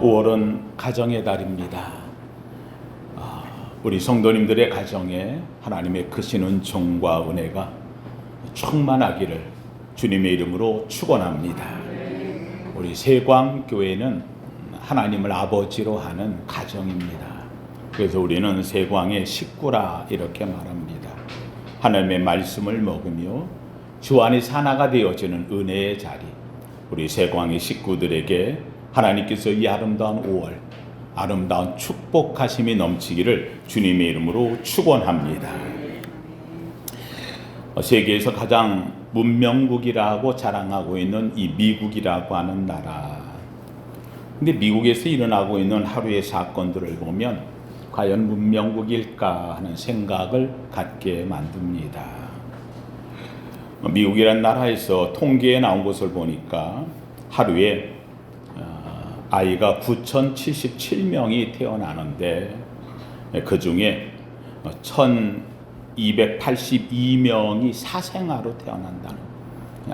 5월은 가정의 달입니다. 우리 성도님들의 가정에 하나님의 크신 은총과 은혜가 충만하기를 주님의 이름으로 축원합니다. 우리 세광교회는 하나님을 아버지로 하는 가정입니다. 그래서 우리는 세광의 식구라 이렇게 말합니다. 하나님의 말씀을 먹으며 주 안에서 하나가 되어지는 은혜의 자리, 우리 세광의 식구들에게 하나님께서 이 아름다운 5월 아름다운 축복하심이 넘치기를 주님의 이름으로 축원합니다. 세계에서 가장 문명국이라고 자랑하고 있는 이 미국이라고 하는 나라. 근데 미국에서 일어나고 있는 하루의 사건들을 보면 과연 문명국일까 하는 생각을 갖게 만듭니다. 미국이라는 나라에서 통계에 나온 것을 보니까 하루에 아이가 9,077명이 태어나는데 그 중에 1,282명이 사생아로 태어난다는,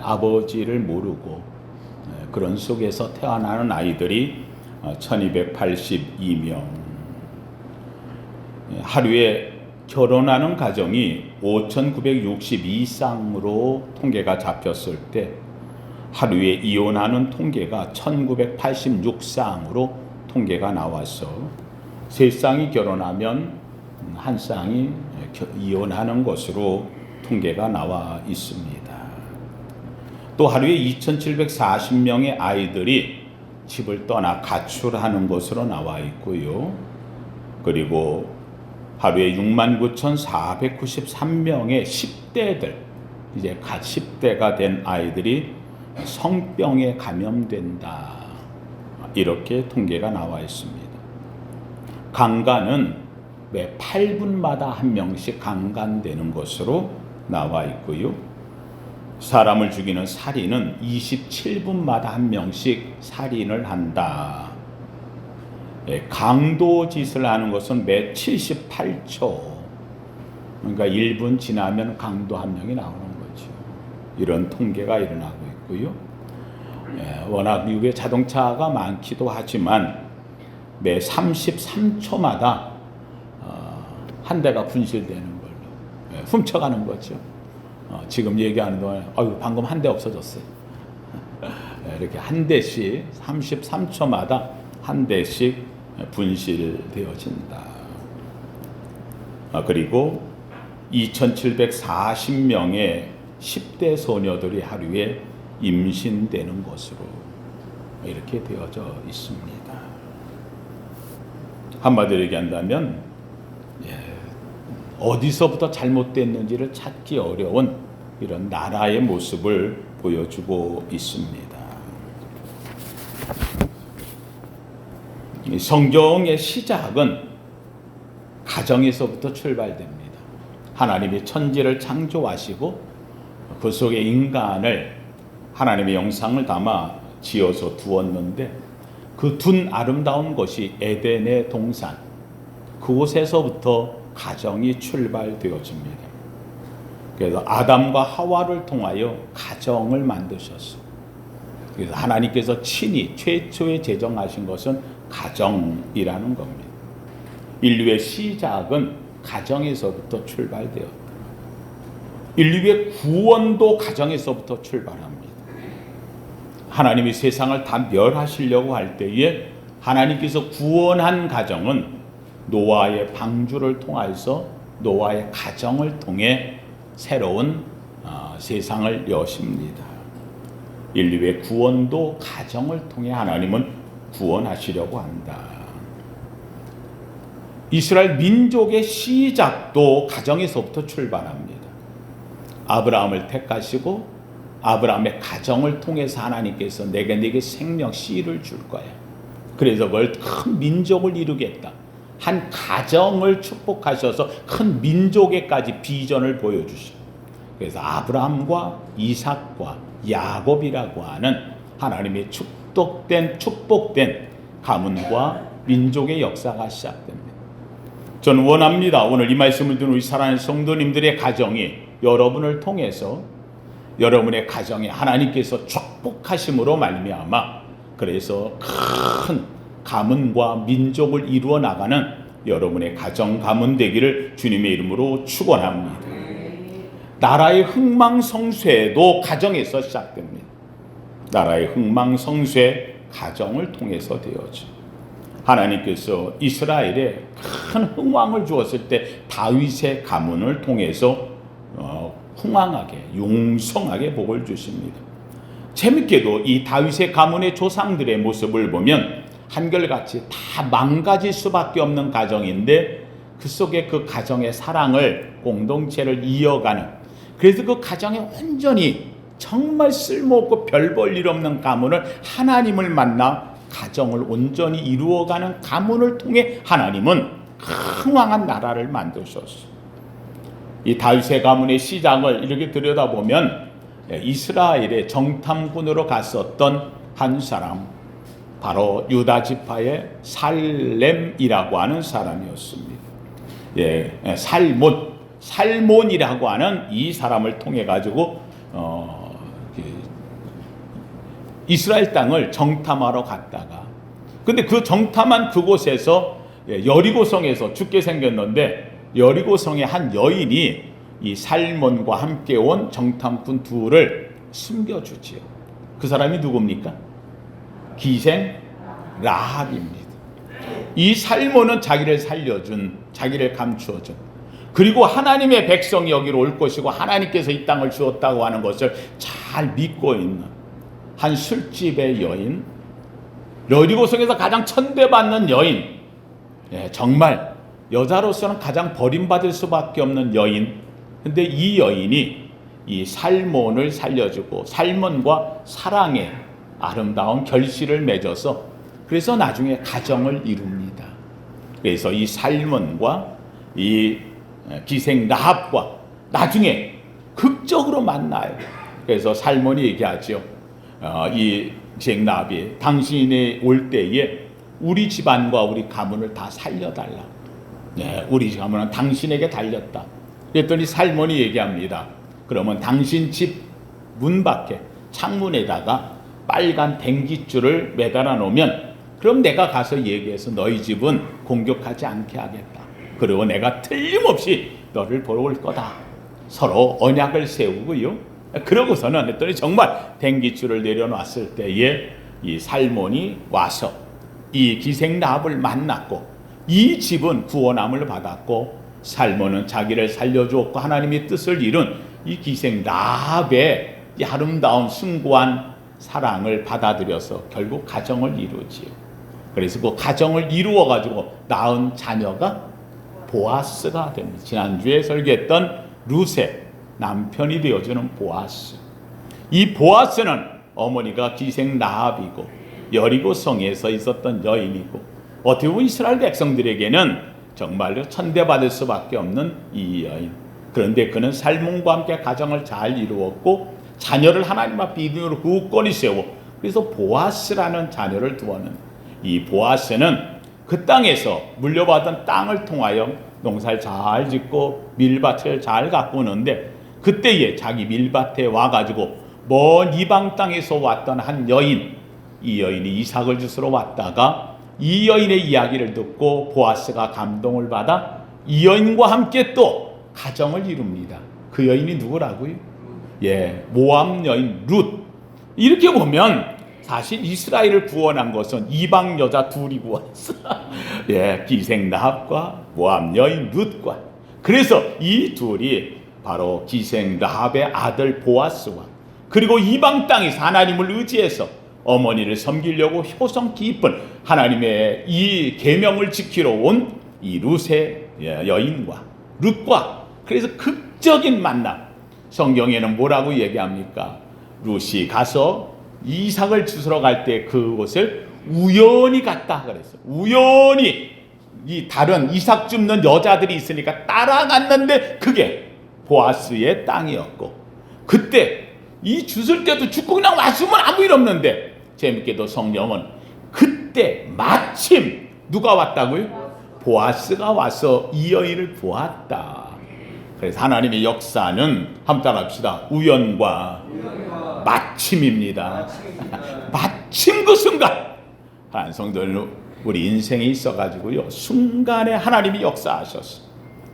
아버지를 모르고 그런 속에서 태어나는 아이들이 1,282명. 하루에 결혼하는 가정이 5,962쌍으로 통계가 잡혔을 때 하루에 이혼하는 통계가 1,986쌍으로 통계가 나와서 3쌍이 결혼하면 1쌍이 이혼하는 것으로 통계가 나와 있습니다. 또 하루에 2,740명의 아이들이 집을 떠나 가출하는 것으로 나와 있고요. 그리고 하루에 69,493명의 10대들, 이제 갓 10대가 된 아이들이 성병에 감염된다, 이렇게 통계가 나와 있습니다. 강간은 매 8분마다 한 명씩 강간되는 것으로 나와 있고요. 사람을 죽이는 살인은 27분마다 한 명씩 살인을 한다. 강도짓을 하는 것은 매 78초, 그러니까 1분 지나면 강도 한 명이 나오는 거죠. 이런 통계가 일어나고 있고요. 워낙 미국에 자동차가 많기도 하지만 매 33초마다 한 대가 분실되는 걸로, 훔쳐가는 거죠. 지금 얘기하는 동안 방금 한 대 없어졌어요. 이렇게 한 대씩 33초마다 한 대씩 분실되어진다. 그리고 2,740명의 10대 소녀들이 하루에 임신되는 것으로 이렇게 되어져 있습니다. 한마디로 얘기한다면 어디서부터 잘못됐는지를 찾기 어려운 이런 나라의 모습을 보여주고 있습니다. 성경의 시작은 가정에서부터 출발됩니다. 하나님이 천지를 창조하시고 그 속에 인간을 하나님의 영상을 담아 지어서 두었는데, 그 둔 아름다운 것이 에덴의 동산, 그곳에서부터 가정이 출발되어집니다. 그래서 아담과 하와를 통하여 가정을 만드셨어요. 그래서 하나님께서 친히 최초에 제정하신 것은 가정이라는 겁니다. 인류의 시작은 가정에서부터 출발되었다. 인류의 구원도 가정에서부터 출발합니다. 하나님이 세상을 다 멸하시려고 할 때에 하나님께서 구원한 가정은 노아의 방주를 통해서, 노아의 가정을 통해 새로운 세상을 여십니다. 인류의 구원도 가정을 통해 하나님은 구원하시려고 한다. 이스라엘 민족의 시작도 가정에서부터 출발합니다. 아브라함을 택하시고 아브라함의 가정을 통해서 하나님께서 내게 생명 씨를 줄 거야. 그래서 그걸 큰 민족을 이루겠다. 한 가정을 축복하셔서 큰 민족에까지 비전을 보여주셔. 그래서 아브라함과 이삭과 야곱이라고 하는 하나님의 축복된 가문과 민족의 역사가 시작됩니다. 저는 원합니다. 오늘 이 말씀을 듣는 우리 사랑하는 성도님들의 가정이 여러분을 통해서 여러분의 가정에 하나님께서 축복하심으로 말미암아 그래서 큰 가문과 민족을 이루어 나가는 여러분의 가정 가문 되기를 주님의 이름으로 축원합니다. 나라의 흥망성쇠도 가정에서 시작됩니다. 나라의 흥망성쇠 가정을 통해서 되어져. 하나님께서 이스라엘에 큰 흥왕을 주었을 때 다윗의 가문을 통해서 흥왕하게 용성하게 복을 주십니다. 재밌게도 이 다윗의 가문의 조상들의 모습을 보면 한결같이 다 망가질 수밖에 없는 가정인데 그 속에 그 가정의 사랑을 공동체를 이어가는, 그래서 그 가정에 온전히 정말 쓸모없고 별 볼 일 없는 가문을 하나님을 만나 가정을 온전히 이루어가는 가문을 통해 하나님은 흥왕한 나라를 만드셨어요. 이 다윗의 가문의 시작을 이렇게 들여다보면 이스라엘의 정탐꾼으로 갔었던 한 사람, 바로 유다 지파의 살렘이라고 하는 사람이었습니다. 살몬이라고 하는 이 사람을 통해 가지고 이스라엘 땅을 정탐하러 갔다가, 근데 그 정탐한 그곳에서 여리고성에서 죽게 생겼는데, 여리고성의 한 여인이 이 살몬과 함께 온 정탐꾼 둘을 숨겨주지요. 그 사람이 누굽니까? 기생 라합입니다. 이 살몬은 자기를 살려준, 자기를 감추어준, 그리고 하나님의 백성이 여기로 올 것이고 하나님께서 이 땅을 주었다고 하는 것을 잘 믿고 있는 한 술집의 여인, 여리고성에서 가장 천대받는 여인, 정말 여자로서는 가장 버림받을 수밖에 없는 여인. 근데 이 여인이 이 살몬을 살려주고 살몬과 사랑의 아름다운 결실을 맺어서 그래서 나중에 가정을 이룹니다. 그래서 이 살몬과 이 기생 라합과 나중에 극적으로 만나요. 그래서 살몬이 얘기하죠. 이 기생 라합이 당신이 올 때에 우리 집안과 우리 가문을 다 살려달라. 우리 가문은 당신에게 달렸다. 그랬더니 살몬이 얘기합니다. 그러면 당신 집 문 밖에 창문에다가 빨간 댕깃줄을 매달아 놓으면 그럼 내가 가서 얘기해서 너희 집은 공격하지 않게 하겠다. 그리고 내가 틀림없이 너를 보러 올 거다. 서로 언약을 세우고요. 그러고서는 했더니 정말 댕깃줄을 내려놨을 때에 이 살몬이 와서 이 기생 라합을 만났고 이 집은 구원함을 받았고 살몬은 자기를 살려주었고 하나님의 뜻을 이룬 이 기생 라합의 이 아름다운 숭고한 사랑을 받아들여서 결국 가정을 이루지요. 그래서 그 가정을 이루어 가지고 낳은 자녀가 보아스가 됩니다. 지난주에 설교했던 룻의 남편이 되어주는 보아스. 이 보아스는 어머니가 기생 라합이고 여리고성에서 있었던 여인이고 어떻게 보면 이스라엘 백성들에게는 정말로 천대받을 수밖에 없는 이 여인. 그런데 그는 살몬과 함께 가정을 잘 이루었고 자녀를 하나님 앞에 믿음으로 굳건히 세우고 그래서 보아스라는 자녀를 두었는 이 보아스는 그 땅에서 물려받은 땅을 통하여 농사를 잘 짓고 밀밭을 잘 가꾸는데 그때에 자기 밀밭에 와가지고 먼 이방 땅에서 왔던 한 여인, 이 여인이 이삭을 주스러 왔다가 이 여인의 이야기를 듣고 보아스가 감동을 받아 이 여인과 함께 또 가정을 이룹니다. 그 여인이 누구라고요? 모압 여인 룻. 이렇게 보면 사실 이스라엘을 구원한 것은 이방 여자 둘이 구원했어. 기생 라합과 모압 여인 룻과. 그래서 이 둘이 바로 기생 라합의 아들 보아스와 그리고 이방 땅에서 하나님을 의지해서 어머니를 섬기려고 효성 깊은 하나님의 이 계명을 지키러 온 이 룻의 여인과 룻과 그래서 극적인 만남. 성경에는 뭐라고 얘기합니까? 룻이 가서 이삭을 주스러 갈 때 그곳을 우연히 갔다 그랬어요. 우연히 이 다른 이삭 줍는 여자들이 있으니까 따라갔는데 그게 보아스의 땅이었고 그때 이 주술 때도 죽고 그냥 왔으면 아무 일 없는데 재밌게도 성경은 그때 마침 누가 왔다고요? 보아스가 와서 이 여인을 보았다. 그래서 하나님의 역사는 한번 따라합시다. 우연과 마침입니다. 마침 그 순간 한 성도는 우리 인생에 있어가지고요, 순간에 하나님이 역사하셨어요.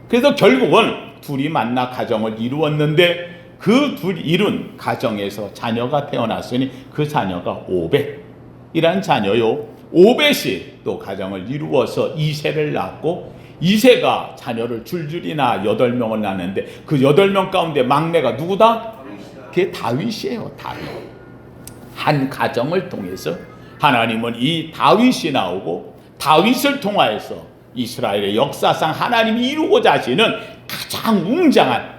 그래서 결국은 둘이 만나 가정을 이루었는데, 그 둘이 이룬 가정에서 자녀가 태어났으니 그 자녀가 오벳이란 자녀요. 오벳이 또 가정을 이루어서 이새를 낳고, 이새가 자녀를 줄줄이 낳아 8명을 낳는데, 그 8명 가운데 막내가 누구다? 그게 다윗이에요. 다윗. 한 가정을 통해서 하나님은 이 다윗이 나오고, 다윗을 통하여서 이스라엘의 역사상 하나님이 이루고자 하시는 가장 웅장한,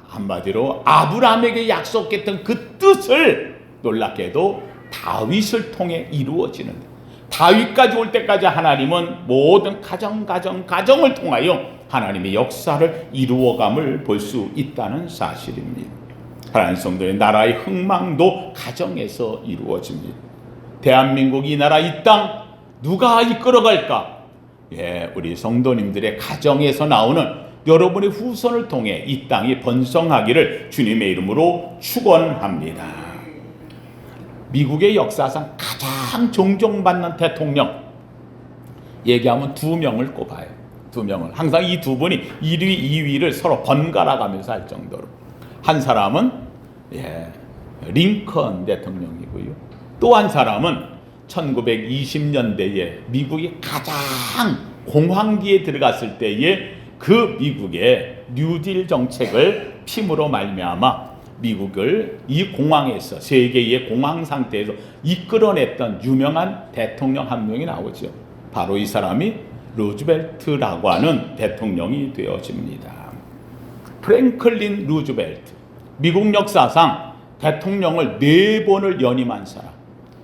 한마디로 아브라함에게 약속했던 그 뜻을 놀랍게도 다윗을 통해 이루어지는데, 다윗까지 올 때까지 하나님은 모든 가정을 통하여 하나님의 역사를 이루어감을 볼 수 있다는 사실입니다. 하나님 성도의 나라의 흥망도 가정에서 이루어집니다. 대한민국 이 나라 이 땅 누가 이끌어갈까? 우리 성도님들의 가정에서 나오는 여러분의 후손을 통해 이 땅이 번성하기를 주님의 이름으로 축원합니다. 미국의 역사상 가장 존경받는 대통령 얘기하면 2명을 꼽아요. 2명을. 항상 이 2분이 1위, 2위를 서로 번갈아 가면서 할 정도로. 한 사람은 링컨 대통령이고요. 또 한 사람은 1920년대에 미국이 가장 공황기에 들어갔을 때에 그 미국의 뉴딜 정책을 힘으로 말미암아 미국을 이 공황에서, 세계의 공황 상태에서 이끌어냈던 유명한 대통령 한 명이 나오죠. 바로 이 사람이 루즈벨트라고 하는 대통령이 되어집니다. 프랭클린 루즈벨트. 미국 역사상 대통령을 4번을 연임한 사람.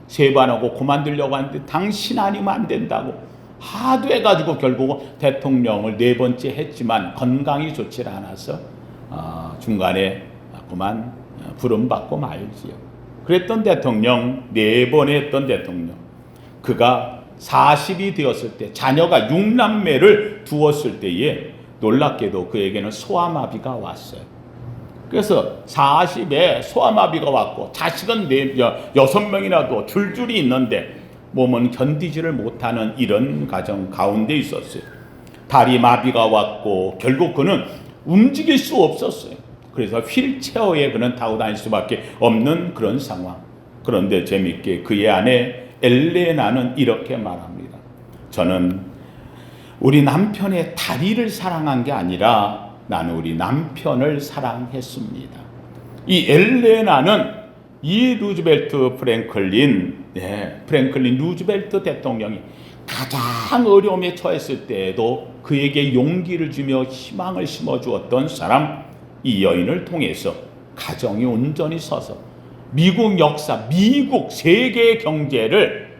3번 하고 그만두려고 하는데 당신 아니면 안 된다고 하도 해가지고 결국은 대통령을 4번째 했지만 건강이 좋지 않아서 중간에 그만 부름받고 말지요. 그랬던 대통령, 4번 했던 대통령, 그가 40이 되었을 때 자녀가 6남매를 두었을 때에 놀랍게도 그에게는 소아마비가 왔어요. 그래서 40에 소아마비가 왔고 자식은 6명이라도 줄줄이 있는데 몸은 견디지를 못하는 이런 가정 가운데 있었어요. 다리 마비가 왔고 결국 그는 움직일 수 없었어요. 그래서 휠체어에 그는 타고 다닐 수밖에 없는 그런 상황. 그런데 재밌게 그의 아내 엘레나는 이렇게 말합니다. 저는 우리 남편의 다리를 사랑한 게 아니라 나는 우리 남편을 사랑했습니다. 이 엘레나는 이 루즈벨트 프랭클린 루즈벨트 대통령이 가장 어려움에 처했을 때에도 그에게 용기를 주며 희망을 심어주었던 사람, 이 여인을 통해서 가정이 온전히 서서 미국 역사, 미국 세계의 경제를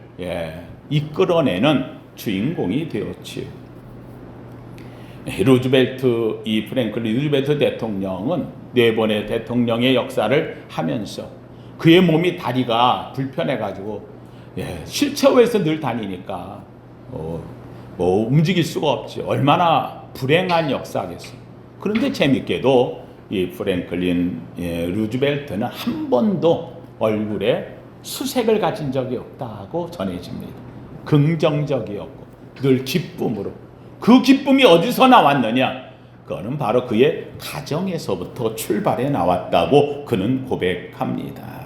이끌어내는 주인공이 되었지요. 이 프랭클린 루즈벨트 대통령은 4번의 대통령의 역사를 하면서 그의 몸이 다리가 불편해가지고 휠체어에서 늘 다니니까 움직일 수가 없지. 얼마나 불행한 역사겠어요. 그런데 재밌게도 이 프랭클린 루즈벨트는 한 번도 얼굴에 수색을 가진 적이 없다고 전해집니다. 긍정적이었고 늘 기쁨으로. 그 기쁨이 어디서 나왔느냐? 그거는 바로 그의 가정에서부터 출발해 나왔다고 그는 고백합니다.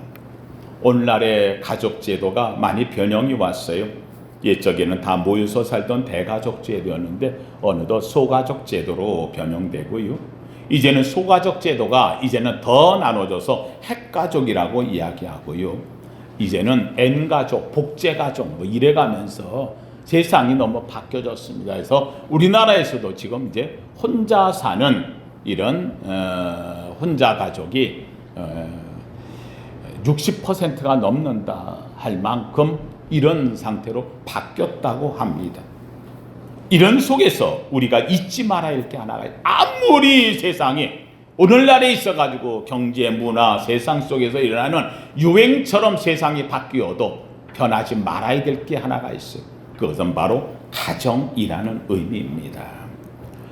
오늘날의 가족 제도가 많이 변형이 왔어요. 옛적에는 다 모여서 살던 대가족 제도였는데 어느덧 소가족 제도로 변형되고요. 이제는 소가족 제도가 이제는 더 나눠져서 핵가족이라고 이야기하고요. 이제는 N가족, 복제가족 이래가면서 세상이 너무 바뀌어졌습니다. 그래서 우리나라에서도 지금 이제 혼자 사는 이런 혼자 가족이 60%가 넘는다 할 만큼 이런 상태로 바뀌었다고 합니다. 이런 속에서 우리가 잊지 말아야 할 게 하나가 있어요. 아무리 세상이 오늘날에 있어가지고 경제, 문화, 세상 속에서 일어나는 유행처럼 세상이 바뀌어도 변하지 말아야 될 게 하나가 있어요. 그것은 바로 가정이라는 의미입니다.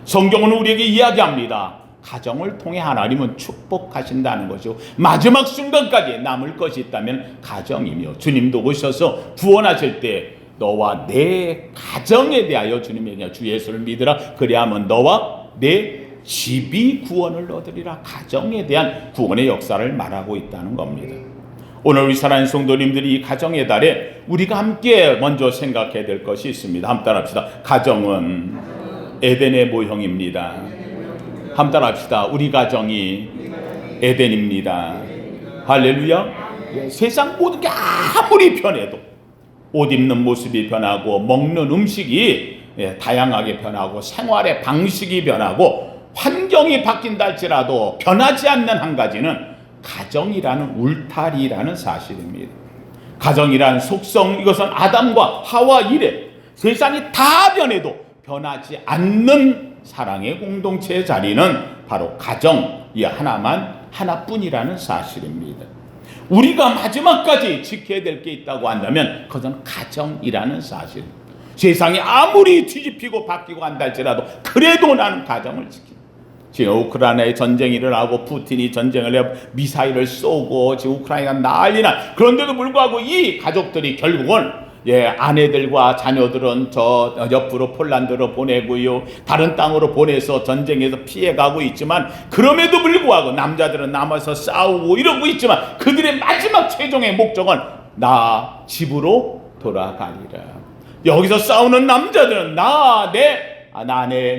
성경은 우리에게 이야기합니다. 가정을 통해 하나님은 축복하신다는 것이고 마지막 순간까지 남을 것이 있다면 가정이며 주님도 오셔서 구원하실 때 너와 내 가정에 대하여 주님의 그냥 주 예수를 믿으라. 그리하면 너와 내 집이 구원을 얻으리라. 가정에 대한 구원의 역사를 말하고 있다는 겁니다. 오늘 우리 사랑하는 성도님들이 이 가정의 달에 우리가 함께 먼저 생각해야 될 것이 있습니다. 함께 따라합시다. 가정은 에덴의 모형입니다. 함께 따라합시다. 우리 가정이 에덴입니다. 할렐루야. 세상 모든 게 아무리 변해도 옷 입는 모습이 변하고 먹는 음식이 다양하게 변하고 생활의 방식이 변하고 환경이 바뀐다 할지라도 변하지 않는 한 가지는 가정이라는 울타리라는 사실입니다. 가정이라는 속성, 이것은 아담과 하와 이래 세상이 다 변해도 변하지 않는 사랑의 공동체의 자리는 바로 가정, 이 하나뿐이라는 사실입니다. 우리가 마지막까지 지켜야 될 게 있다고 한다면 그것은 가정이라는 사실. 세상이 아무리 뒤집히고 바뀌고 한다 할지라도 그래도 나는 가정을 지킨다. 지금 우크라이나에 전쟁이 일어나고 푸틴이 전쟁을 해 미사일을 쏘고 지금 우크라이나가 난리나. 그런데도 불구하고 이 가족들이 결국은 아내들과 자녀들은 저 옆으로 폴란드로 보내고요, 다른 땅으로 보내서 전쟁에서 피해가고 있지만 그럼에도 불구하고 남자들은 남아서 싸우고 이러고 있지만 그들의 마지막 최종의 목적은 나 집으로 돌아가리라. 여기서 싸우는 남자들은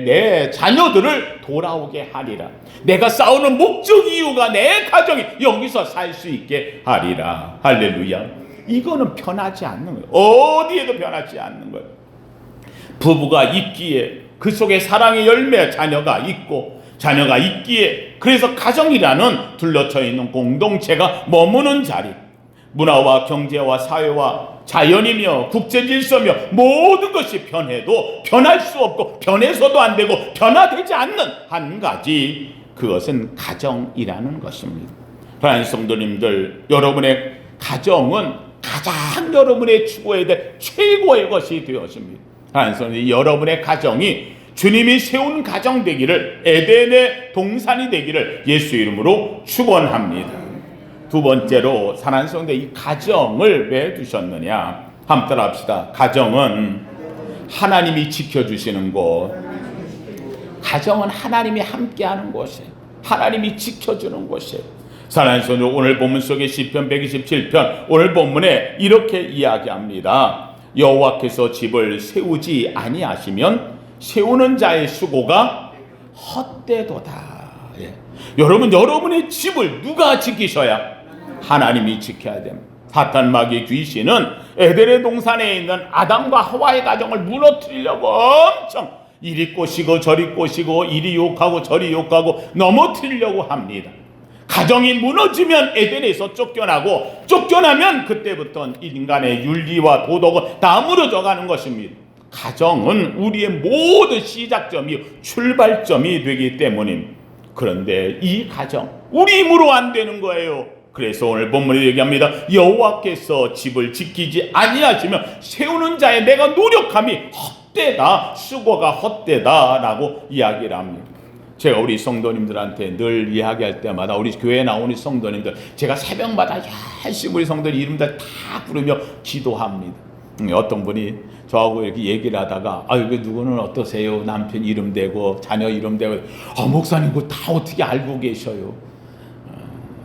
내 자녀들을 돌아오게 하리라. 내가 싸우는 목적 이유가 내 가정이 여기서 살 수 있게 하리라. 할렐루야. 이거는 변하지 않는 거예요. 어디에도 변하지 않는 거예요. 부부가 있기에 그 속에 사랑의 열매 자녀가 있고, 자녀가 있기에 그래서 가정이라는 둘러쳐 있는 공동체가 머무는 자리, 문화와 경제와 사회와 자연이며 국제질서며 모든 것이 변해도 변할 수 없고 변해서도 안 되고 변화되지 않는 한 가지, 그것은 가정이라는 것입니다. 사랑하는 성도님들, 여러분의 가정은 가장 여러분의 추구해야 될 최고의 것이 되었습니다. 사랑하는 성도님, 여러분의 가정이 주님이 세운 가정 되기를, 에덴의 동산이 되기를 예수 이름으로 축원합니다. 두 번째로 사랑하는 성도님, 이 가정을 왜 두셨느냐? 함께 따라합시다. 가정은 하나님이 지켜주시는 곳. 가정은 하나님이 함께하는 곳이에요. 하나님이 지켜주는 곳이에요. 사랑하는 성도, 오늘 본문 속에 시편 127편 오늘 본문에 이렇게 이야기합니다. 여호와께서 집을 세우지 아니하시면 세우는 자의 수고가 헛되도다. 여러분, 여러분의 집을 누가 지키셔야? 하나님이 지켜야 됩니다. 사탄 마귀 귀신은 에덴의 동산에 있는 아담과 하와의 가정을 무너뜨리려고 엄청 이리 꼬시고 저리 꼬시고 이리 욕하고 저리 욕하고 넘어뜨리려고 합니다. 가정이 무너지면 에덴에서 쫓겨나면 그때부터는 인간의 윤리와 도덕은 다 무너져 가는 것입니다. 가정은 우리의 모든 시작점이 출발점이 되기 때문입니다. 그런데 이 가정 우리 힘으로 안 되는 거예요. 그래서 오늘 본문에 얘기합니다. 여호와께서 집을 지키지 아니하시면 세우는 자의 내가 노력함이 헛되다, 수고가 헛되다 라고 이야기를 합니다. 제가 우리 성도님들한테 늘 이야기할 때마다, 우리 교회에 나오는 성도님들, 제가 새벽마다 열심히 우리 성도들 이름들 다 부르며 기도합니다. 어떤 분이 저하고 이렇게 얘기를 하다가, 그 누구는 어떠세요? 남편 이름 대고 자녀 이름 대고, 목사님 그거 다 어떻게 알고 계셔요?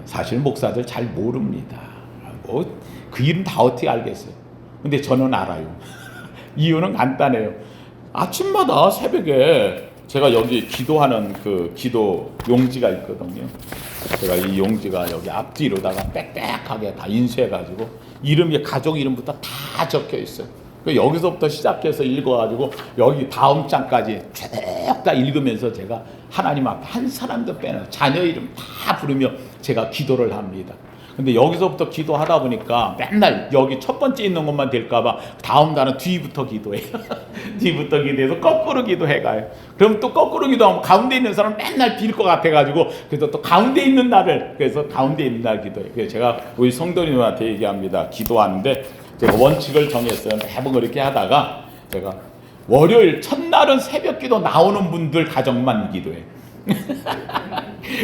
사실 목사들 잘 모릅니다. 그 이름 다 어떻게 알겠어요? 근데 저는 알아요. 이유는 간단해요. 아침마다 새벽에 제가 여기 기도하는 그 기도 용지가 있거든요. 제가 이 용지가 여기 앞뒤로다가 빽빽하게 다 인쇄해가지고 이름이, 가족 이름부터 다 적혀 있어요. 여기서부터 시작해서 읽어가지고 여기 다음 장까지 쭉 다 읽으면서 제가 하나님 앞에 한 사람도 빼는 자녀 이름 다 부르며 제가 기도를 합니다. 근데 여기서부터 기도하다 보니까 맨날 여기 첫 번째 있는 것만 될까봐 다음 날은 뒤부터 기도해요. 뒤부터 기도해서 거꾸로 기도해가요. 그럼 또 거꾸로 기도하면 가운데 있는 사람 맨날 빌 것 같아가지고 그래서 또 가운데 있는 날을, 그래서 가운데 있는 날 기도해요. 그래서 제가 우리 성도님한테 얘기합니다. 기도하는데 제가 원칙을 정했어요. 매번 그렇게 하다가 제가 월요일 첫날은 새벽 기도 나오는 분들 가정만 기도해요.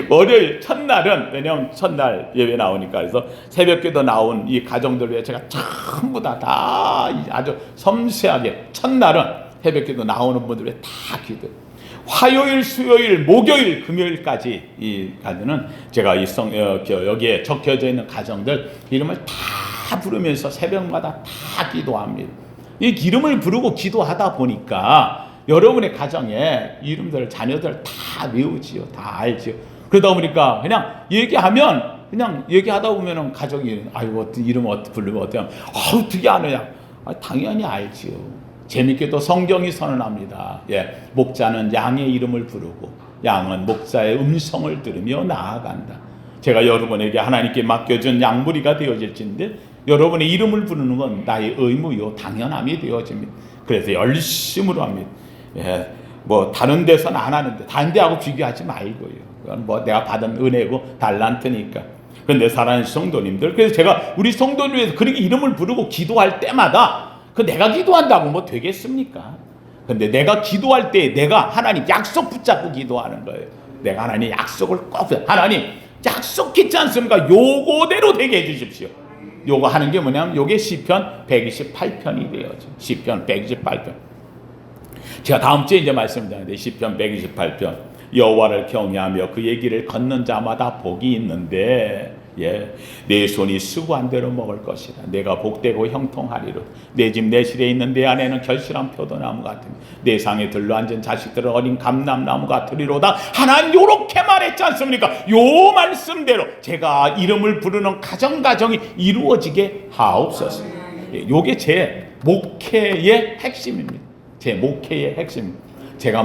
월요일 첫날은, 왜냐면 첫날 예배 나오니까, 그래서 새벽기도 나온 이 가정들 위해 제가 전부 다 아주 섬세하게 첫날은 새벽기도 나오는 분들 위해 다 기도. 화요일, 수요일, 목요일, 금요일까지 이 가정은 제가 여기에 적혀져 있는 가정들 이름을 다 부르면서 새벽마다 다 기도합니다. 이 이름을 부르고 기도하다 보니까 여러분의 가정에 이름들, 자녀들 다 외우지요, 다 알지요. 그러다 보니까 그냥 얘기하다 보면은 가정이 어떤 이름 어떻게 부르면 어때요? 어떻게 아느냐? 당연히 알지요. 재밌게도 성경이 선언합니다. 목자는 양의 이름을 부르고 양은 목자의 음성을 들으며 나아간다. 제가 여러분에게 하나님께 맡겨준 양무리가 되어질진데 여러분의 이름을 부르는 건 나의 의무요 당연함이 되어집니다. 그래서 열심으로 합니다. 다른 데서는 안 하는데 다른 데하고 비교하지 말고요. 그건 내가 받은 은혜고 달란트니까. 그런데 사랑하는 성도님들, 그래서 제가 우리 성도를 위해서 그렇게 이름을 부르고 기도할 때마다 내가 기도한다고 되겠습니까? 근데 내가 기도할 때 내가 하나님 약속 붙잡고 기도하는 거예요. 내가 하나님 약속을 꼭, 하나님 약속했지 않습니까? 요거대로 되게 해주십시오. 요거 하는 게 뭐냐면 요게 시편 128편이 되어져. 시편 128편. 제가 다음 주에 이제 말씀드리는데 시편 128편. 여호와를 경외하며 그의 길을 걷는 자마다 복이 있는데 내 손이 수고한 대로 먹을 것이다. 내가 복되고 형통하리로. 내 집 내 실에 있는 내 안에는 결실한 표도나무 같으니 내 상에 들러앉은 자식들은 어린 감람나무 같으리로다. 하나님 요렇게 말했지 않습니까? 요 말씀대로 제가 이름을 부르는 가정이 이루어지게 하옵소서. 요게 제 목회의 핵심입니다. 제 목회의 핵심입니다. 제가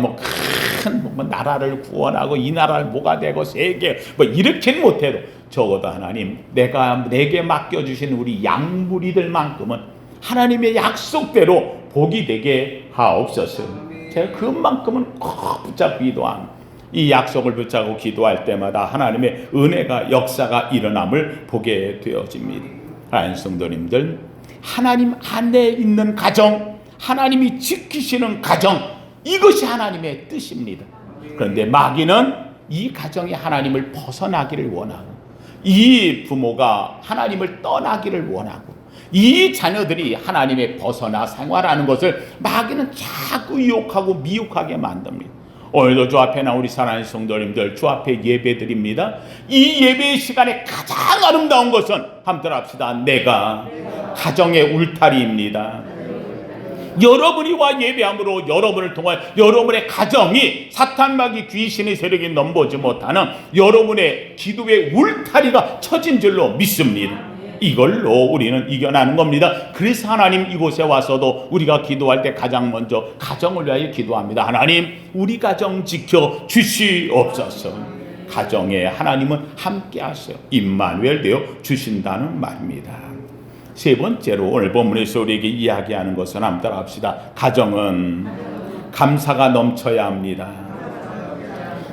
큰 나라를 구원하고 이 나라를 뭐가 되고 세계 이렇게는 못해도 적어도 하나님 내게 맡겨주신 우리 양무리들만큼은 하나님의 약속대로 복이 되게 하옵소서. 제가 그만큼은 꼭 붙잡고 기도합니다. 이 약속을 붙잡고 기도할 때마다 하나님의 은혜가 역사가 일어남을 보게 되어집니다. 하나님 성도님들, 하나님 안에 있는 가정, 하나님이 지키시는 가정, 이것이 하나님의 뜻입니다. 그런데 마귀는 이 가정이 하나님을 벗어나기를 원하고 이 부모가 하나님을 떠나기를 원하고 이 자녀들이 하나님의 벗어나 생활하는 것을 마귀는 자꾸 유혹하고 미혹하게 만듭니다. 오늘도 주 앞에 나온 우리 사랑하는 성도님들, 주 앞에 예배드립니다. 이 예배의 시간에 가장 아름다운 것은 함께 합시다. 내가 가정의 울타리입니다. 여러분이 와 예배함으로 여러분을 통한 여러분의 가정이 사탄 마귀 귀신의 세력이 넘보지 못하는 여러분의 기도의 울타리가 쳐진 줄로 믿습니다. 이걸로 우리는 이겨나는 겁니다. 그래서 하나님 이곳에 와서도 우리가 기도할 때 가장 먼저 가정을 위하여 기도합니다. 하나님 우리 가정 지켜 주시옵소서. 가정에 하나님은 함께 하세요. 임마누엘 되어 주신다는 말입니다. 세 번째로 오늘 본문에서 우리에게 이야기하는 것은 함께 합시다. 가정은 감사가 넘쳐야 합니다.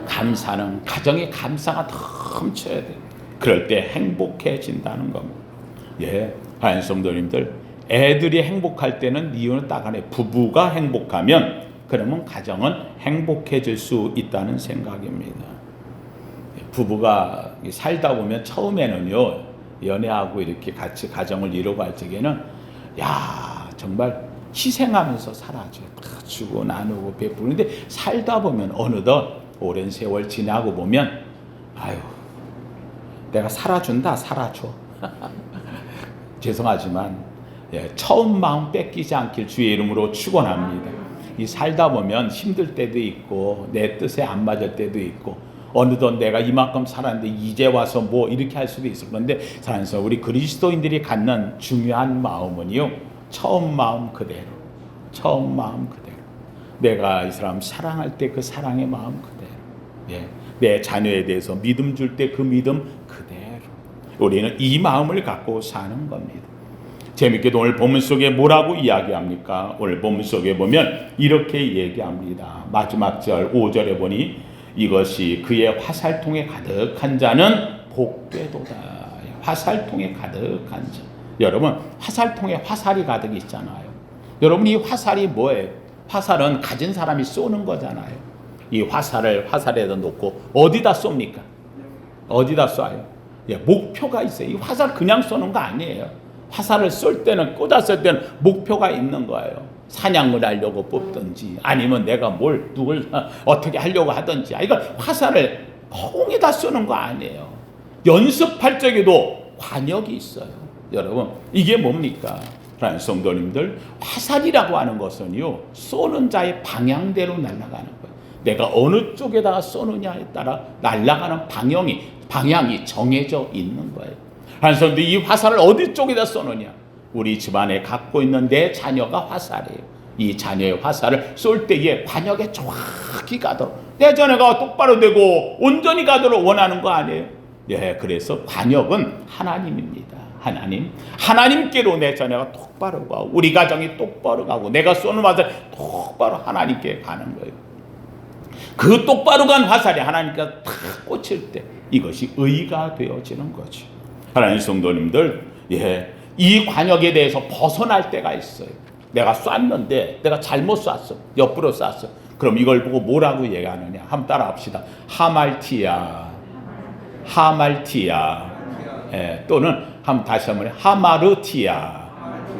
감사는 가정에 감사가 넘쳐야 돼. 그럴 때 행복해진다는 겁니다. 하나님 성도님들, 애들이 행복할 때는 이유는 딱 하나예요. 부부가 행복하면 그러면 가정은 행복해질 수 있다는 생각입니다. 부부가 살다 보면 처음에는요, 연애하고 이렇게 같이 가정을 이루고 할 적에는 정말 희생하면서 살아죠. 주고 나누고 베푸는데 살다 보면 어느덧 오랜 세월 지나고 보면 내가 살아준다, 살아줘. 죄송하지만 처음 마음 뺏기지 않길 주의 이름으로 축원합니다. 이 살다 보면 힘들 때도 있고 내 뜻에 안 맞을 때도 있고 어느덧 내가 이만큼 살았는데 이제 와서 이렇게 할 수도 있을 건데, 사랑해서 우리 그리스도인들이 갖는 중요한 마음은요, 처음 마음 그대로 내가 이 사람 사랑할 때 그 사랑의 마음 그대로, 내 자녀에 대해서 믿음 줄 때 그 믿음 그대로 우리는 이 마음을 갖고 사는 겁니다. 재밌게도 오늘 본문 속에 뭐라고 이야기합니까? 오늘 본문 속에 보면 이렇게 얘기합니다. 마지막 절 5절에 보니 이것이 그의 화살통에 가득한 자는 복되도다. 화살통에 가득한 자. 여러분, 화살통에 화살이 가득 있잖아요. 여러분, 이 화살이 뭐예요? 화살은 가진 사람이 쏘는 거잖아요. 이 화살에다 놓고 어디다 쏩니까? 어디다 쏴요? 예, 목표가 있어요. 이 화살 그냥 쏘는 거 아니에요. 화살을 쏠 때는, 꽂았을 때는 목표가 있는 거예요. 사냥을 하려고 뽑든지 아니면 내가 누굴 어떻게 하려고 하든지. 이건 화살을 허공에다 쏘는 거 아니에요. 연습할 적에도 관역이 있어요. 여러분, 이게 뭡니까? 성도님들, 화살이라고 하는 것은요, 쏘는 자의 방향대로 날아가는 거예요. 내가 어느 쪽에다가 쏘느냐에 따라 날아가는 방향이 정해져 있는 거예요. 그런데 이 화살을 어디 쪽에다 쏘느냐? 우리 집안에 갖고 있는 내 자녀가 화살이에요. 이 자녀의 화살을 쏠 때에 관역에 정확히 가도록, 내 자녀가 똑바로 되고 온전히 가도록 원하는 거 아니에요? 예, 그래서 관역은 하나님입니다. 하나님께로 내 자녀가 똑바로 가고, 우리 가정이 똑바로 가고, 내가 쏘는 화살이 똑바로 하나님께 가는 거예요. 그 똑바로 간 화살이 하나님께 탁 꽂힐 때 이것이 의가 되어지는 거죠. 하나님 성도님들, 예, 이 관역에 대해서 벗어날 때가 있어요. 내가 쐈는데 내가 잘못 쐈어, 옆으로 쐈어. 그럼 이걸 보고 뭐라고 얘기하느냐? 한번 따라합시다. 하말티야, 예, 또는 한번 다시 한번 하마르티야,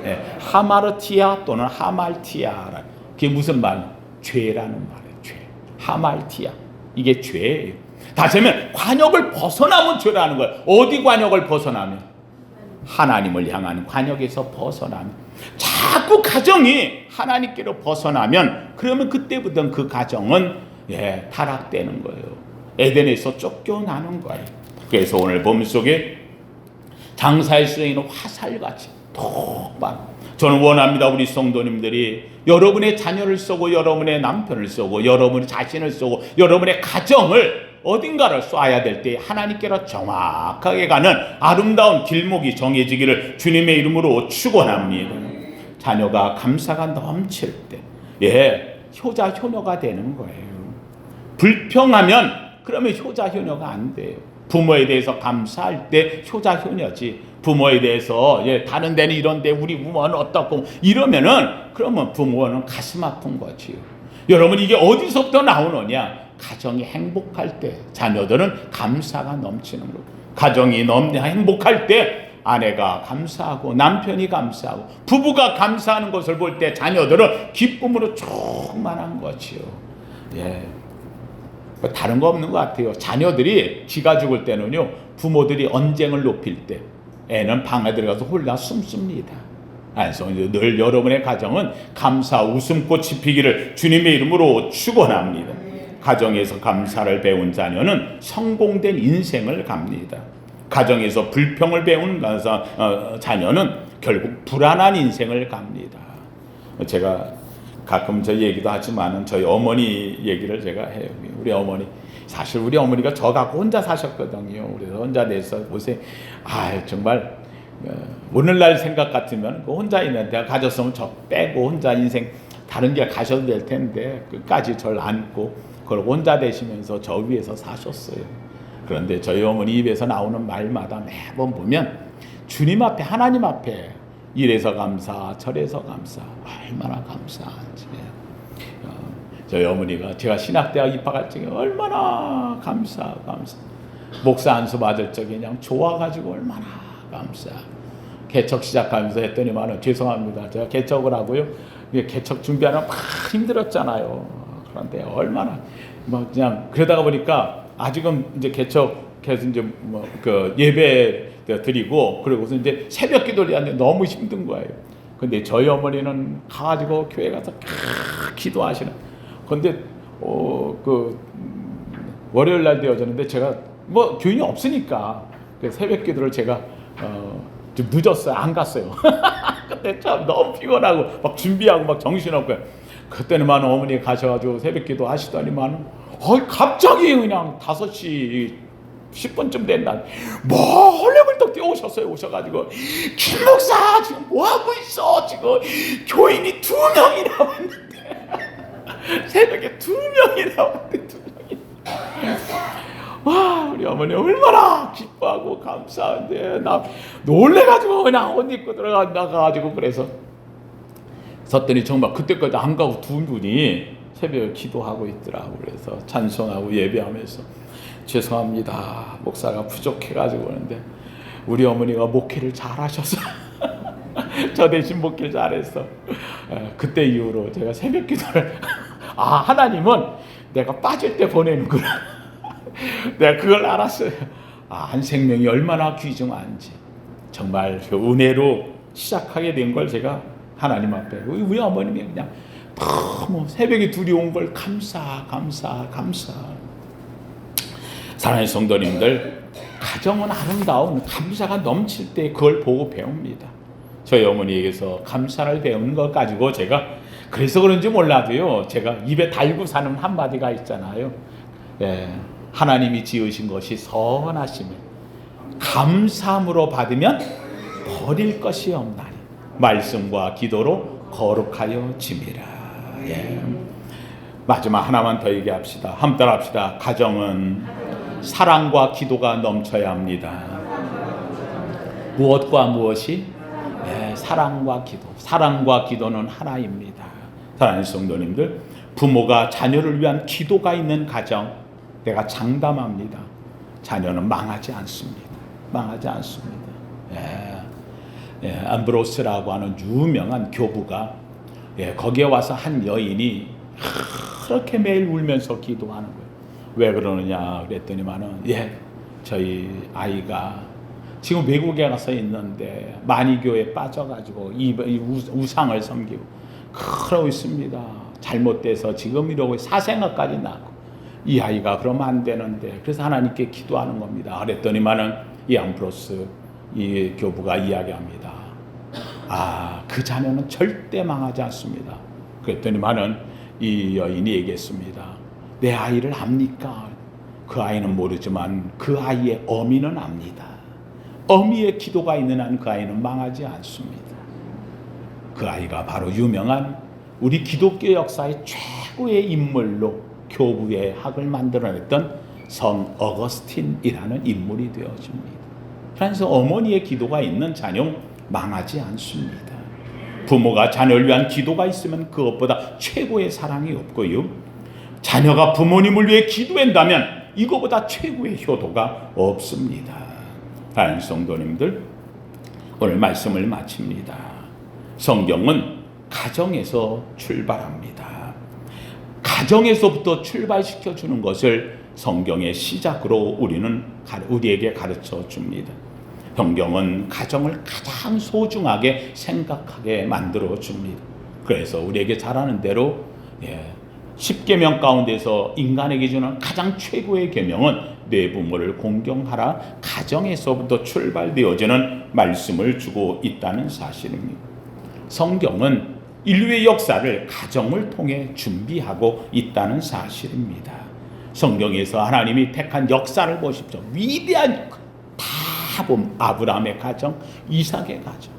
예, 하마르티야 또는 하말티야. 그게 무슨 말? 죄라는 말이에요. 죄. 하말티야, 이게 죄예요. 다시 하면 관역을 벗어나면 죄라는 거예요. 어디 관역을 벗어나면? 하나님을 향하는 관역에서 벗어나면, 자꾸 가정이 하나님께로 벗어나면, 그러면 그때부터 그 가정은, 예, 타락되는 거예요. 에덴에서 쫓겨나는 거예요. 그래서 오늘 본문 속에 장사에 쓰이는 화살같이 똑바로, 저는 원합니다. 우리 성도님들이 여러분의 자녀를 쏘고, 여러분의 남편을 쏘고, 여러분의 자신을 쏘고, 여러분의 가정을 어딘가를 쏴야 될 때 하나님께로 정확하게 가는 아름다운 길목이 정해지기를 주님의 이름으로 축원합니다. 자녀가 감사가 넘칠 때, 예, 효자 효녀가 되는 거예요. 불평하면 그러면 효자 효녀가 안 돼요. 부모에 대해서 감사할 때 효자 효녀지. 부모에 대해서, 예, 다른 데는 이런데 우리 부모는 어떻고 이러면은, 그러면 부모는 가슴 아픈 거지요. 여러분, 이게 어디서부터 나오느냐? 가정이 행복할 때 자녀들은 감사가 넘치는 거예요. 가정이 행복할 때 아내가 감사하고 남편이 감사하고 부부가 감사하는 것을 볼 때 자녀들은 기쁨으로 충만한 거지요. 예, 다른 거 없는 것 같아요. 자녀들이 지가 죽을 때는요, 부모들이 언쟁을 높일 때 애는 방에 들어가서 홀라 숨습니다. 그래서 늘 여러분의 가정은 감사 웃음꽃이 피기를 주님의 이름으로 축원합니다. 가정에서 감사를 배운 자녀는 성공된 인생을 갑니다. 가정에서 불평을 배운 자녀는 결국 불안한 인생을 갑니다. 제가 가끔 저 얘기도 하지만 저희 어머니 얘기를 제가 해요. 우리 어머니, 사실 우리 어머니가 저 갖고 혼자 사셨거든요. 그래서 혼자 내서 보세요. 정말 오늘날 생각 같으면 그 혼자 있는 데가 가졌으면 저 빼고 혼자 인생 다른 데 가셔도 될 텐데 끝까지 절 안고 그걸 혼자 되시면서 저 위에서 사셨어요. 그런데 저희 어머니 입에서 나오는 말마다 매번 보면 주님 앞에, 하나님 앞에 이래서 감사, 저래서 감사, 얼마나 감사한지. 저희 어머니가 제가 신학대학 입학할 적에 얼마나 감사. 목사 안수 받을 적에 그냥 좋아가지고 얼마나 감사. 개척 시작하면서 했더니만, 죄송합니다, 제가 개척을 하고요, 개척 준비하는 막 힘들었잖아요. 그런데 얼마나 그냥 그러다가 보니까 아직은 이제 개척해서 이제 그 예배 드리고, 그리고서 이제 새벽 기도를 하는데 너무 힘든 거예요. 근데 저희 어머니는 가가지고 교회 가서 기도하시는. 근데 그 월요일 날 되어졌는데 제가 교인이 없으니까 새벽 기도를 제가 좀 늦었어요. 안 갔어요. 그때 참 너무 피곤하고 막 준비하고 막 정신없고. 그때는만 어머니 가셔가지고 새벽 기도 하시더니만, 갑자기 그냥 5시 10분쯤 된다. 헐레벌떡 뛰어오셨어요. 오셔가지고, 김 목사 지금 뭐하고 있어? 지금 교인이 2명이나 왔는데, 새벽에 2명이나 왔는데, 2명이나. 와, 우리 어머니 얼마나 기뻐하고 감사한데, 나 놀래가지고 그냥 옷 입고 나가가지고 그래서 섰더니 정말 그때까지 안 가고 두 분이 새벽에 기도하고 있더라고. 그래서 찬송하고 예배하면서 죄송합니다. 목사가 부족해가지고 그러는데 우리 어머니가 목회를 잘하셔서 저 대신 목회를 잘했어. 그때 이후로 제가 새벽 기도를 하나님은 내가 빠질 때 보내는구나. 내가 그걸 알았어요. 한 생명이 얼마나 귀중한지 정말 그 은혜로 시작하게 된 걸 제가 하나님 앞에 우리 어머님이 그냥 너무 새벽에 둘이 온 걸 감사. 사랑하는 성도님들, 가정은 아름다운 감사가 넘칠 때 그걸 보고 배웁니다. 저희 어머니에게서 감사를 배우는 것 가지고 제가 그래서 그런지 몰라도요, 제가 입에 달고 사는 한마디가 있잖아요. 하나님이 지으신 것이 선하시며 감사함으로 받으면 버릴 것이 없나니 말씀과 기도로 거룩하여 짐이라. 마지막 하나만 더 얘기합시다. 함께 따라합시다. 가정은 사랑과 기도가 넘쳐야 합니다. 무엇과 무엇이? 사랑과 기도. 사랑과 기도는 하나입니다. 사랑하는 성도님들, 부모가 자녀를 위한 기도가 있는 가정, 내가 장담합니다. 자녀는 망하지 않습니다. 망하지 않습니다. 암브로스라고 하는 유명한 교부가 거기에 와서 한 여인이 그렇게 매일 울면서 기도하는 거예요. 왜 그러느냐 그랬더니만은 저희 아이가 지금 외국에 가서 있는데 만이교에 빠져가지고 이 우상을 섬기고 그러고 있습니다. 잘못돼서 지금 이러고 사생아까지 낳고 이 아이가 그러면 안 되는데 그래서 하나님께 기도하는 겁니다. 그랬더니만은 이 암브로스 이 교부가 이야기합니다. 그 자녀는 절대 망하지 않습니다. 그랬더니만은 이 여인이 얘기했습니다. 내 아이를 압니까? 그 아이는 모르지만 그 아이의 어미는 압니다. 어미의 기도가 있는 한 그 아이는 망하지 않습니다. 그 아이가 바로 유명한 우리 기독교 역사의 최고의 인물로 교부의 학을 만들어냈던 성 어거스틴이라는 인물이 되어집니다. 그래서 어머니의 기도가 있는 자녀 망하지 않습니다. 부모가 자녀를 위한 기도가 있으면 그것보다 최고의 사랑이 없고요. 자녀가 부모님을 위해 기도한다면 이거보다 최고의 효도가 없습니다. 다른 성도님들, 오늘 말씀을 마칩니다. 성경은 가정에서 출발합니다. 가정에서부터 출발시켜 주는 것을 성경의 시작으로 우리에게 가르쳐 줍니다. 성경은 가정을 가장 소중하게 생각하게 만들어 줍니다. 그래서 우리에게 잘 아는 대로 10계명 가운데서 인간에게 주는 가장 최고의 계명은 내 부모를 공경하라, 가정에서부터 출발되어지는 말씀을 주고 있다는 사실입니다. 성경은 인류의 역사를 가정을 통해 준비하고 있다는 사실입니다. 성경에서 하나님이 택한 역사를 보십시오. 위대한 다 보면 아브라함의 가정, 이삭의 가정,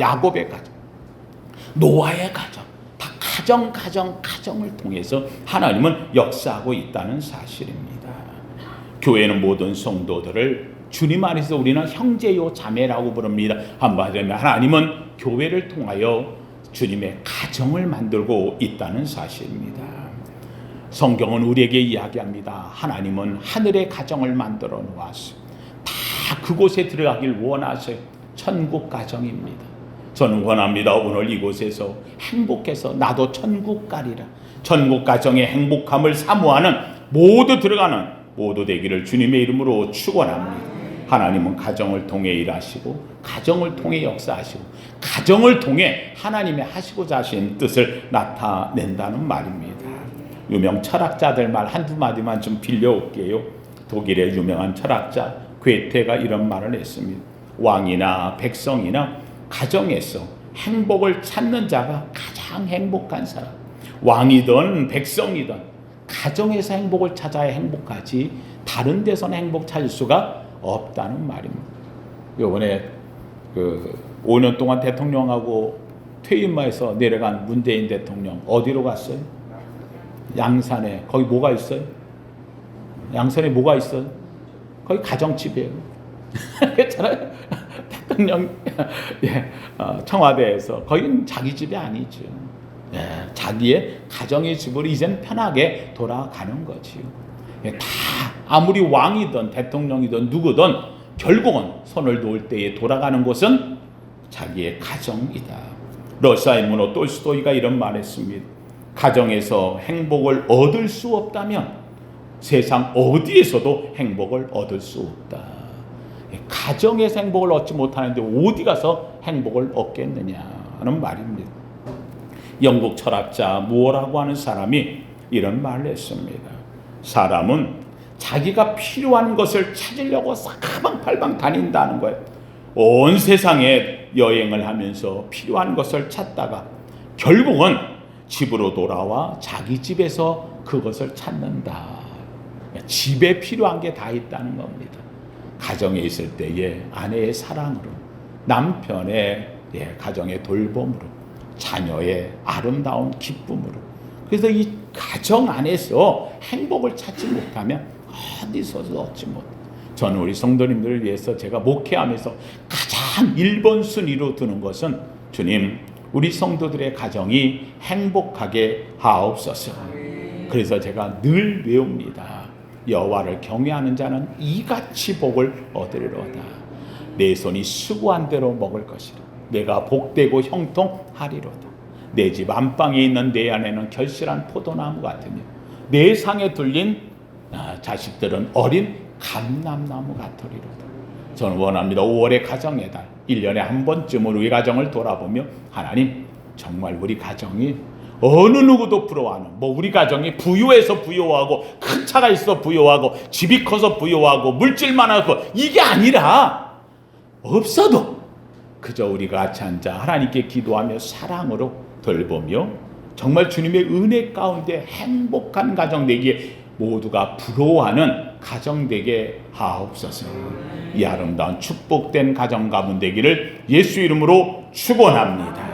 야곱의 가정, 노아의 가정, 가정을 통해서 하나님은 역사하고 있다는 사실입니다. 교회는 모든 성도들을 주님 안에서 우리는 형제요 자매라고 부릅니다. 한마디로 하나님은 교회를 통하여 주님의 가정을 만들고 있다는 사실입니다. 성경은 우리에게 이야기합니다. 하나님은 하늘의 가정을 만들어 놓았어요. 다 그곳에 들어가길 원하세요. 천국 가정입니다. 저는 원합니다. 오늘 이곳에서 행복해서 나도 천국 가리라. 천국 가정의 행복함을 사모하는 모두 되기를 주님의 이름으로 축원합니다. 하나님은 가정을 통해 일하시고 가정을 통해 역사하시고 가정을 통해 하나님의 하시고자 하신 뜻을 나타낸다는 말입니다. 유명 철학자들 말 한두 마디만 좀 빌려올게요. 독일의 유명한 철학자 괴테가 이런 말을 했습니다. 왕이나 백성이나 가정에서 행복을 찾는 자가 가장 행복한 사람. 왕이든 백성이든 가정에서 행복을 찾아야 행복하지 다른 데서는 행복 찾을 수가 없다는 말입니다. 이번에 5년 동안 대통령하고 퇴임해서 내려간 문재인 대통령 어디로 갔어요? 양산에. 거기 뭐가 있어요? 양산에 뭐가 있어요? 거기 가정집이에요. 그렇잖아요. 대통령 청와대에서 거기는 자기 집이 아니죠. 자기의 가정의 집으로 이젠 편하게 돌아가는 거지요. 다 아무리 왕이든 대통령이든 누구든 결국은 손을 놓을 때에 돌아가는 곳은 자기의 가정이다. 러시아의 문호 톨스토이가 이런 말했습니다. 가정에서 행복을 얻을 수 없다면 세상 어디에서도 행복을 얻을 수 없다. 가정에서 행복을 얻지 못하는데 어디 가서 행복을 얻겠느냐 하는 말입니다. 영국 철학자 무어라고 하는 사람이 이런 말을 했습니다. 사람은 자기가 필요한 것을 찾으려고 사방팔방 다닌다는 거예요. 온 세상에 여행을 하면서 필요한 것을 찾다가 결국은 집으로 돌아와 자기 집에서 그것을 찾는다. 집에 필요한 게 다 있다는 겁니다. 가정에 있을 때에 아내의 사랑으로, 남편의 가정의 돌봄으로, 자녀의 아름다운 기쁨으로. 그래서 이 가정 안에서 행복을 찾지 못하면 어디서도 얻지 못. 저는 우리 성도님들을 위해서 제가 목회하면서 가장 1번 순위로 두는 것은 주님, 우리 성도들의 가정이 행복하게 하옵소서. 그래서 제가 늘 외웁니다. 여호와를 경외하는 자는 이같이 복을 얻으리로다. 내 손이 수고한 대로 먹을 것이라. 내가 복되고 형통하리로다. 내 집 안방에 있는 내 안에는 결실한 포도나무 같으며 내 상에 둘린 자식들은 어린 감람나무 같으리로다. 저는 원합니다. 5월의 가정의 달, 1년에 한 번쯤은 우리 가정을 돌아보며 하나님, 정말 우리 가정이 어느 누구도 부러워하는, 우리 가정이 부유해서 부유하고 큰 차가 있어 부유하고 집이 커서 부유하고 물질 많아서 이게 아니라 없어도 그저 우리가 같이 앉아 하나님께 기도하며 사랑으로 돌보며 정말 주님의 은혜 가운데 행복한 가정 되기에 모두가 부러워하는 가정 되게 하옵소서. 이 아름다운 축복된 가정 가문 되기를 예수 이름으로 축원합니다.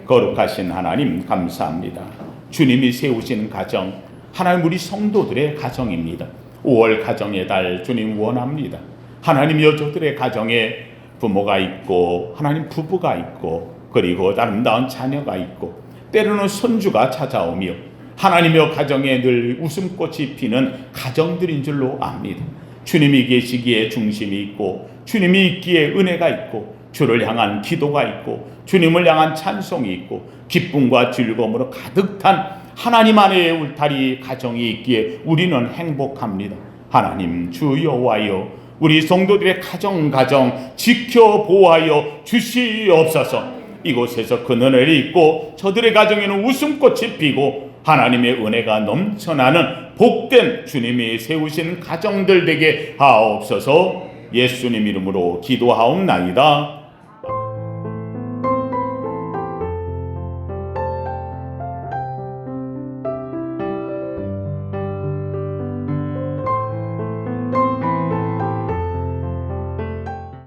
거룩하신 하나님 감사합니다. 주님이 세우신 가정, 하나님 우리 성도들의 가정입니다. 5월 가정의 달 주님 원합니다. 하나님 여조들의 가정에 부모가 있고 하나님 부부가 있고 그리고 아름다운 자녀가 있고 때로는 손주가 찾아오며 하나님의 가정에 늘 웃음꽃이 피는 가정들인 줄로 압니다. 주님이 계시기에 중심이 있고 주님이 있기에 은혜가 있고 주를 향한 기도가 있고 주님을 향한 찬송이 있고 기쁨과 즐거움으로 가득 찬 하나님 안의 울타리 가정이 있기에 우리는 행복합니다. 하나님 주 여호와여, 우리 성도들의 가정 지켜 보호하여 주시옵소서. 이곳에서 그 은혜를 입고 저들의 가정에는 웃음꽃이 피고 하나님의 은혜가 넘쳐나는 복된 주님이 세우신 가정들 되게 하옵소서. 예수님 이름으로 기도하옵나이다.